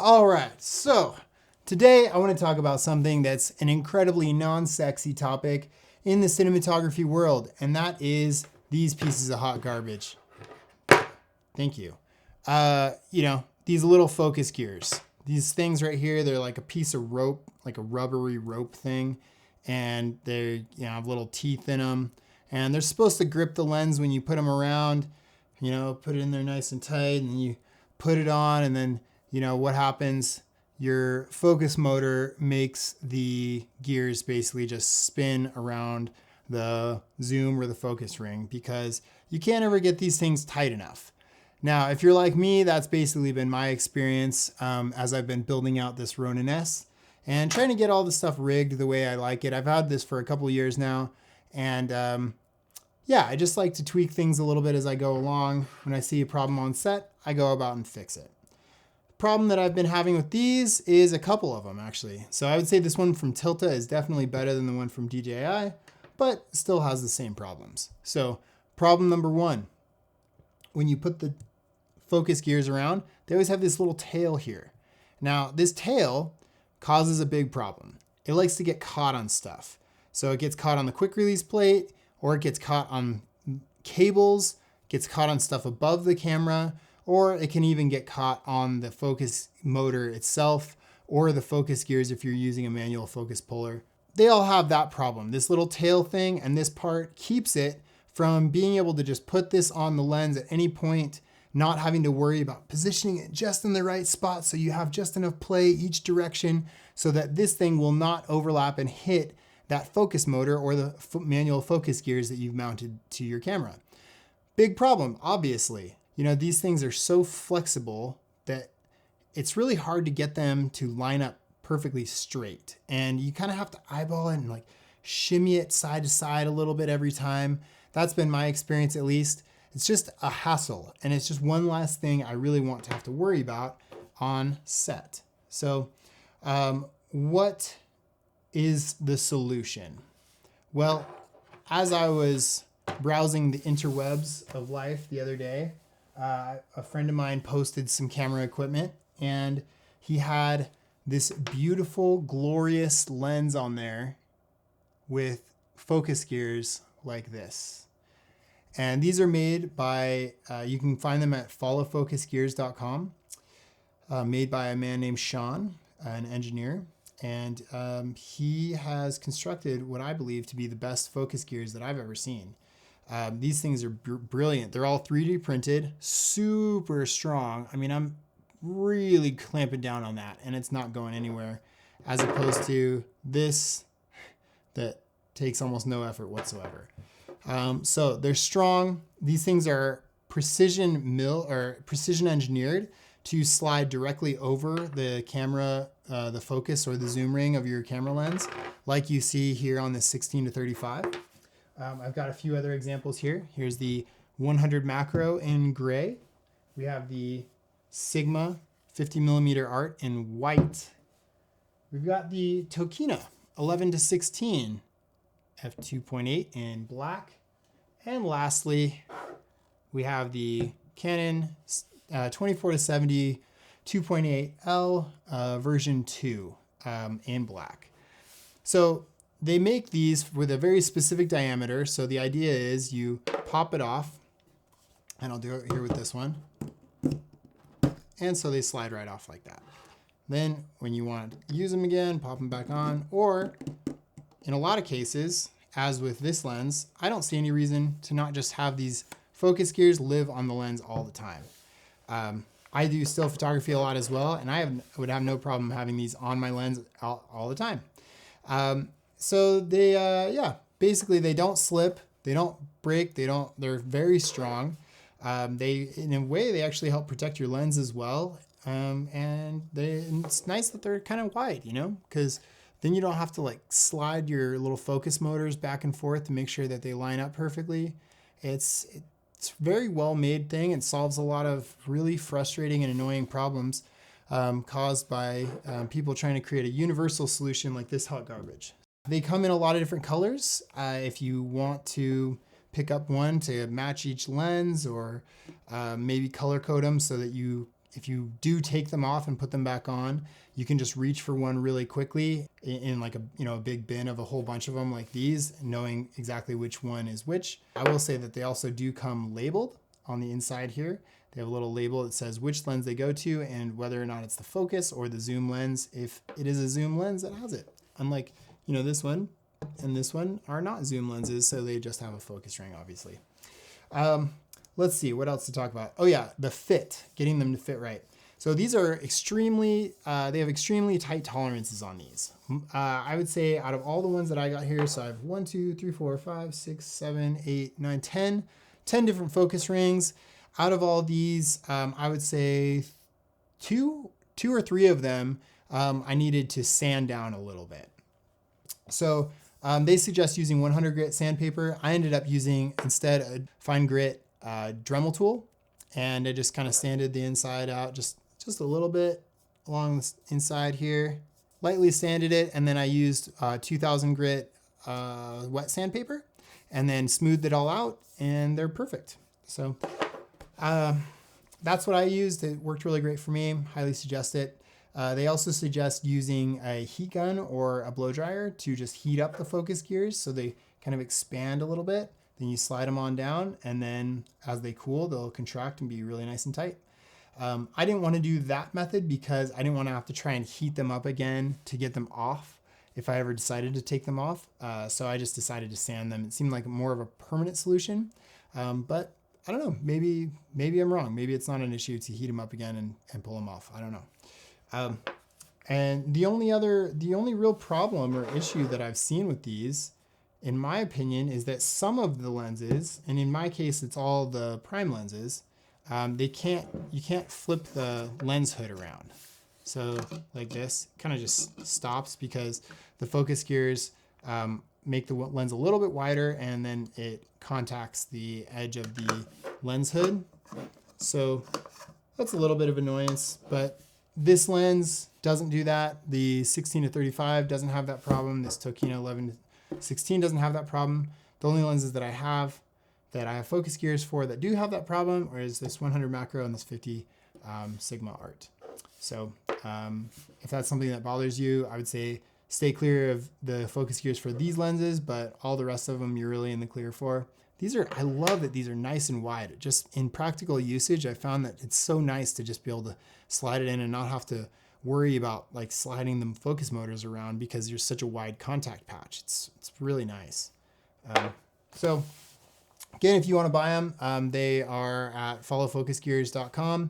All right, so today I want to talk about something that's an incredibly non-sexy topic in the cinematography world, and that is these pieces of hot garbage. Thank you. These little focus gears. These things right here, they're like a piece of rope, like a rubbery rope thing, and they have little teeth in them, and they're supposed to grip the lens when you put them around. Put it in there nice and tight, and you put it on, and then what happens? Your focus motor makes the gears basically just spin around the zoom or the focus ring because you can't ever get these things tight enough. Now, if you're like me, that's basically been my experience as I've been building out this Ronin S and trying to get all the stuff rigged the way I like it. I've had this for a couple of years now, and I just like to tweak things a little bit as I go along. When I see a problem on set, I go about and fix it. Problem that I've been having with these is a couple of them actually. So I would say this one from Tilta is definitely better than the one from DJI, but still has the same problems. So problem number one, when you put the focus gears around, they always have this little tail here. Now this tail causes a big problem. It likes to get caught on stuff. So it gets caught on the quick release plate, or it gets caught on cables, gets caught on stuff above the camera, or it can even get caught on the focus motor itself or the focus gears if you're using a manual focus puller. They all have that problem. This little tail thing and this part keeps it from being able to just put this on the lens at any point, not having to worry about positioning it just in the right spot so you have just enough play each direction so that this thing will not overlap and hit that focus motor or the manual focus gears that you've mounted to your camera. Big problem, obviously. These things are so flexible that it's really hard to get them to line up perfectly straight. And you kind of have to eyeball it and like shimmy it side to side a little bit every time. That's been my experience at least. It's just a hassle. And it's just one last thing I really want to have to worry about on set. So what is the solution? Well, as I was browsing the interwebs of life the other day, a friend of mine posted some camera equipment, and he had this beautiful, glorious lens on there with focus gears like this. And these are made by, you can find them at followfocusgears.com, made by a man named Sean, an engineer. And he has constructed what I believe to be the best focus gears that I've ever seen. These things are brilliant. They're all 3D printed, super strong. I mean, I'm really clamping down on that and it's not going anywhere, as opposed to this that takes almost no effort whatsoever. So they're strong. These things are precision engineered to slide directly over the camera, the focus or the zoom ring of your camera lens, like you see here on the 16 to 35. I've got a few other examples here. Here's the 100 macro in gray. We have the Sigma 50 millimeter art in white. We've got the Tokina 11 to 16 f2.8 in black. And lastly, we have the Canon 24 to 70 2.8L version 2 in black. So they make these with a very specific diameter. So the idea is you pop it off, and I'll do it here with this one. And so they slide right off like that. Then when you want to use them again, pop them back on, or in a lot of cases, as with this lens, I don't see any reason to not just have these focus gears live on the lens all the time. I do still photography a lot as well, and I would have no problem having these on my lens all the time. So they, basically they don't slip, they don't break, they're very strong. In a way, they actually help protect your lens as well. And it's nice that they're kind of wide, because then you don't have to like slide your little focus motors back and forth to make sure that they line up perfectly. It's a very well made thing and solves a lot of really frustrating and annoying problems caused by people trying to create a universal solution like this hot garbage. They come in a lot of different colors. If you want to pick up one to match each lens, or maybe color code them so that you if you do take them off and put them back on, you can just reach for one really quickly in like a, a big bin of a whole bunch of them like these, knowing exactly which one is which. I will say that they also do come labeled on the inside here. They have a little label that says which lens they go to and whether or not it's the focus or the zoom lens. If it is a zoom lens, it has it. Unlike, this one and this one are not zoom lenses, so they just have a focus ring, obviously. Let's see, what else to talk about? Oh yeah, the fit, getting them to fit right. So these are extremely, they have extremely tight tolerances on these. I would say out of all the ones that I got here, so I have 1, 2, 3, 4, 5, 6, 7, 8, 9, 10 different focus rings. Out of all these, I would say two or three of them, I needed to sand down a little bit. So they suggest using 100 grit sandpaper. I ended up using instead a fine grit Dremel tool, and I just kind of sanded the inside out just a little bit along the inside here, lightly sanded it, and then I used 2000 grit wet sandpaper and then smoothed it all out, and they're perfect. So that's what I used. It worked really great for me. Highly suggest it. They also suggest using a heat gun or a blow dryer to just heat up the focus gears so they kind of expand a little bit. Then you slide them on down, and then as they cool, they'll contract and be really nice and tight. I didn't want to do that method because I didn't want to have to try and heat them up again to get them off if I ever decided to take them off. So I just decided to sand them. It seemed like more of a permanent solution, but I don't know, maybe I'm wrong. Maybe it's not an issue to heat them up again and pull them off. I don't know. And the only real problem or issue that I've seen with these, in my opinion, is that some of the lenses, and in my case, it's all the prime lenses, you can't flip the lens hood around. So like this, kind of just stops because the focus gears make the lens a little bit wider, and then it contacts the edge of the lens hood. So that's a little bit of annoyance, but this lens doesn't do that. The 16 to 35 doesn't have that problem. This Tokino 11 to 16 doesn't have that problem. The only lenses that I have focus gears for that do have that problem is this 100 macro and this 50 Sigma art. So if that's something that bothers you, I would say stay clear of the focus gears for these lenses, but all the rest of them you're really in the clear for. I love that these are nice and wide. Just in practical usage, I found that it's so nice to just be able to slide it in and not have to worry about like sliding the focus motors around because there's such a wide contact patch. It's really nice. So again, if you want to buy them, they are at followfocusgears.com.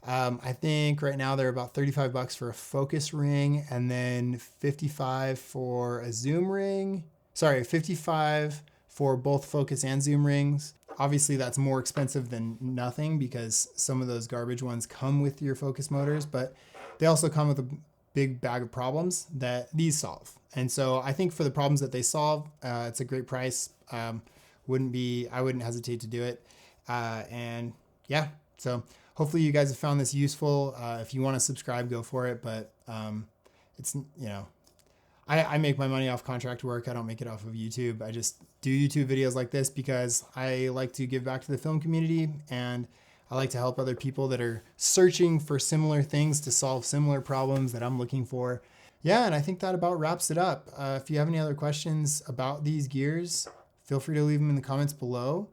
I think right now they're about $35 for a focus ring, and then $55 for a zoom ring. Sorry, $55 for both focus and zoom rings. Obviously that's more expensive than nothing because some of those garbage ones come with your focus motors, but they also come with a big bag of problems that these solve. And so I think for the problems that they solve, it's a great price. I wouldn't hesitate to do it. And yeah, so hopefully you guys have found this useful. If you want to subscribe, go for it. But it's, I make my money off contract work. I don't make it off of YouTube. I just do YouTube videos like this because I like to give back to the film community, and I like to help other people that are searching for similar things to solve similar problems that I'm looking for. Yeah, and I think that about wraps it up. If you have any other questions about these gears, feel free to leave them in the comments below.